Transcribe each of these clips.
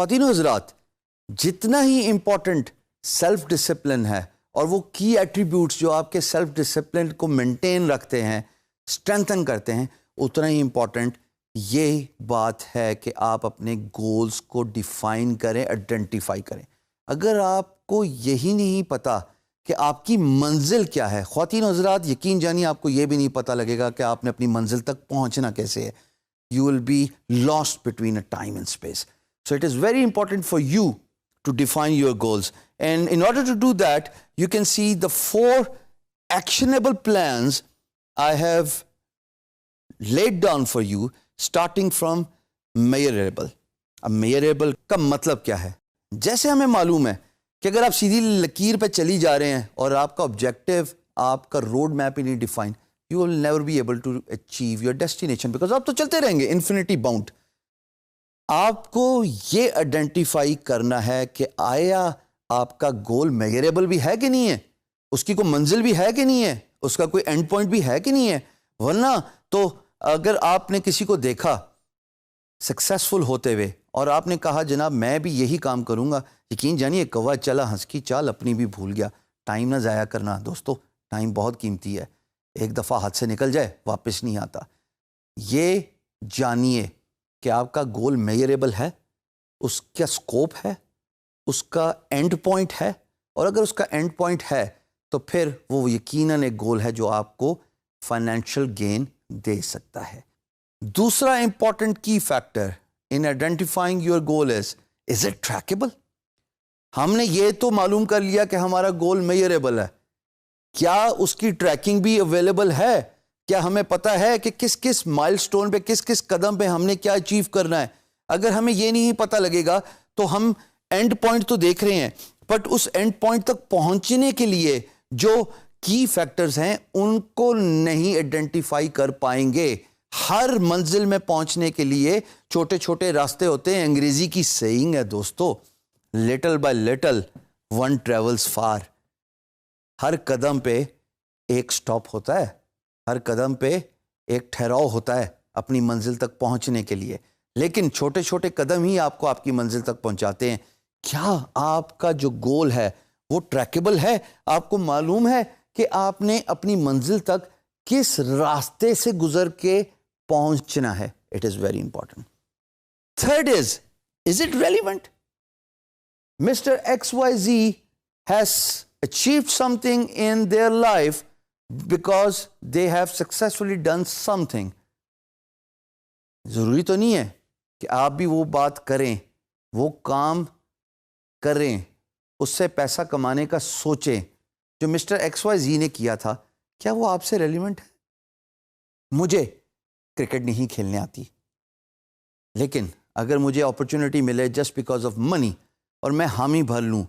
خواتین و حضرات, جتنا ہی امپورٹنٹ سیلف ڈسپلن ہے اور وہ کی ایٹریبیوٹس جو آپ کے سیلف ڈسپلن کو مینٹین رکھتے ہیں, اسٹرینتھن کرتے ہیں, اتنا ہی امپورٹنٹ یہ بات ہے کہ آپ اپنے گولز کو ڈیفائن کریں, آئیڈینٹیفائی کریں. اگر آپ کو یہی نہیں پتا کہ آپ کی منزل کیا ہے, خواتین و حضرات یقین جانیے آپ کو یہ بھی نہیں پتا لگے گا کہ آپ نے اپنی منزل تک پہنچنا کیسے ہے. You will be lost between a time and space. So it is very important for you to define your goals. And in order to do that, you can see the 4 actionable plans I have laid down for you, starting from measurable. اب measurable کا مطلب کیا ہے؟ جیسے ہمیں معلوم ہے کہ اگر آپ سیدھی لکیر پہ چلی جا رہے ہیں اور آپ کا آبجیکٹو, آپ کا روڈ میپ ہی نہیں define, you will never be able to achieve your destination because آپ تو چلتے رہیں گے infinity bound. آپ کو یہ آئیڈینٹیفائی کرنا ہے کہ آیا آپ کا گول میجریبل بھی ہے کہ نہیں ہے, اس کی کوئی منزل بھی ہے کہ نہیں ہے, اس کا کوئی اینڈ پوائنٹ بھی ہے کہ نہیں ہے. ورنہ تو اگر آپ نے کسی کو دیکھا سکسیسفل ہوتے ہوئے اور آپ نے کہا جناب میں بھی یہی کام کروں گا, یقین جانیے کوا چلا ہنس کی چال اپنی بھی بھول گیا. ٹائم نہ ضائع کرنا دوستو, ٹائم بہت قیمتی ہے, ایک دفعہ ہاتھ سے نکل جائے واپس نہیں آتا. یہ جانیے کہ آپ کا گول میجریبل ہے, اس کا سکوپ ہے, اس کا اینڈ پوائنٹ ہے, اور اگر اس کا اینڈ پوائنٹ ہے تو پھر وہ یقیناً ایک گول ہے جو آپ کو فائنینشیل گین دے سکتا ہے. دوسرا important key factor in identifying your goal is it trackable. ہم نے یہ تو معلوم کر لیا کہ ہمارا گول میجریبل ہے, کیا اس کی ٹریکنگ بھی اویلیبل ہے؟ کیا ہمیں پتا ہے کہ کس کس مائل سٹون پہ, کس کس قدم پہ ہم نے کیا اچیو کرنا ہے؟ اگر ہمیں یہ نہیں پتا لگے گا تو ہم اینڈ پوائنٹ تو دیکھ رہے ہیں, بٹ اس اینڈ پوائنٹ تک پہنچنے کے لیے جو کی فیکٹرز ہیں ان کو نہیں آئیڈینٹیفائی کر پائیں گے. ہر منزل میں پہنچنے کے لیے چھوٹے چھوٹے راستے ہوتے ہیں. انگریزی کی سیئنگ ہے دوستو, little by little one travels far. ہر قدم پہ ایک سٹاپ ہوتا ہے, ہر قدم پہ ایک ٹھہراؤ ہوتا ہے اپنی منزل تک پہنچنے کے لیے, لیکن چھوٹے چھوٹے قدم ہی آپ کو آپ کی منزل تک پہنچاتے ہیں. کیا آپ کا جو گول ہے وہ ٹریکیبل ہے؟ آپ کو معلوم ہے کہ آپ نے اپنی منزل تک کس راستے سے گزر کے پہنچنا ہے؟ It is very important. Third is it relevant? Mister X Y Z has achieved something in their life because they have successfully done something. ضروری تو نہیں ہے کہ آپ بھی وہ بات کریں, وہ کام کریں, اس سے پیسہ کمانے کا سوچیں جو مسٹر ایکس وائی زی نے کیا تھا. کیا وہ آپ سے ریلیونٹ ہے؟ مجھے کرکٹ نہیں کھیلنے آتی, لیکن اگر مجھے اپرچونٹی ملے جسٹ بیکاز آف منی اور میں حامی بھر لوں,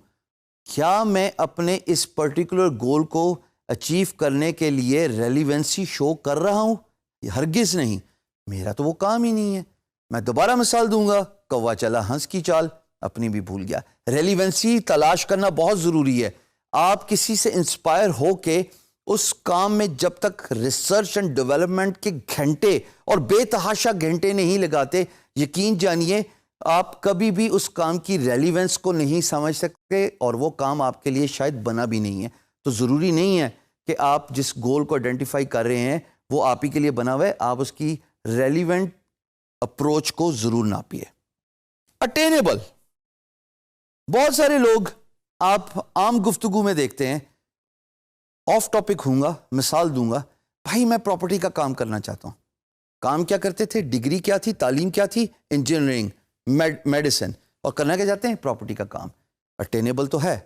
کیا میں اپنے اس پرٹیکولر گول کو اچیو کرنے کے لیے ریلیونسی شو کر رہا ہوں؟ ہرگز نہیں, میرا تو وہ کام ہی نہیں ہے. میں دوبارہ مثال دوں گا, کوا چلا ہنس کی چال اپنی بھی بھول گیا. ریلیونسی تلاش کرنا بہت ضروری ہے. آپ کسی سے انسپائر ہو کے اس کام میں جب تک ریسرچ اینڈ ڈیولپمنٹ کے گھنٹے اور بے تحاشا گھنٹے نہیں لگاتے, یقین جانیے آپ کبھی بھی اس کام کی ریلیونس کو نہیں سمجھ سکتے اور وہ کام آپ کے لیے شاید بنا بھی نہیں ہے. تو ضروری نہیں ہے کہ آپ جس گول کو آئیڈینٹیفائی کر رہے ہیں وہ آپ ہی کے لیے بنا ہوا ہے, آپ اس کی ریلیونٹ اپروچ کو ضرور ناپیے. اٹینیبل. بہت سارے لوگ آپ عام گفتگو میں دیکھتے ہیں, آف ٹاپک ہوں گا, مثال دوں گا, بھائی میں پراپرٹی کا کام کرنا چاہتا ہوں. کام کیا کرتے تھے؟ ڈگری کیا تھی؟ تعلیم کیا تھی؟ انجینئرنگ, میڈیسن, اور کرنا کیا چاہتے ہیں؟ پراپرٹی کا کام. اٹینیبل تو ہے.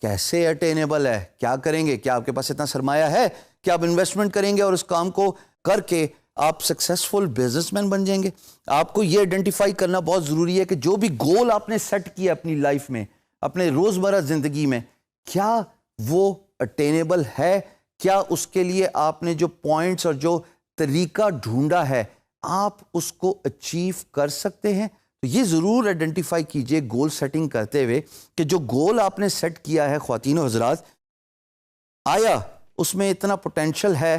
کیسے اٹینیبل ہے؟ کیا کریں گے؟ کیا آپ کے پاس اتنا سرمایہ ہے کہ آپ انویسٹمنٹ کریں گے اور اس کام کو کر کے آپ سکسیسفل بزنس مین بن جائیں گے؟ آپ کو یہ آئیڈینٹیفائی کرنا بہت ضروری ہے کہ جو بھی گول آپ نے سیٹ کیا اپنی لائف میں, اپنے روزمرہ زندگی میں, کیا وہ اٹینیبل ہے؟ کیا اس کے لیے آپ نے جو پوائنٹس اور جو طریقہ ڈھونڈا ہے آپ اس کو اچیو کر سکتے ہیں؟ تو یہ ضرور آئیڈینٹیفائی کیجئے گول سیٹنگ کرتے ہوئے کہ جو گول آپ نے سیٹ کیا ہے خواتین و حضرات, آیا اس میں اتنا پوٹینشل ہے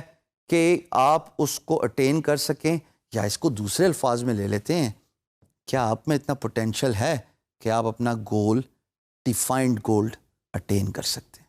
کہ آپ اس کو اٹین کر سکیں؟ یا اس کو دوسرے الفاظ میں لے لیتے ہیں, کیا آپ میں اتنا پوٹینشل ہے کہ آپ اپنا گول ڈیفائنڈ گول اٹین کر سکتے ہیں.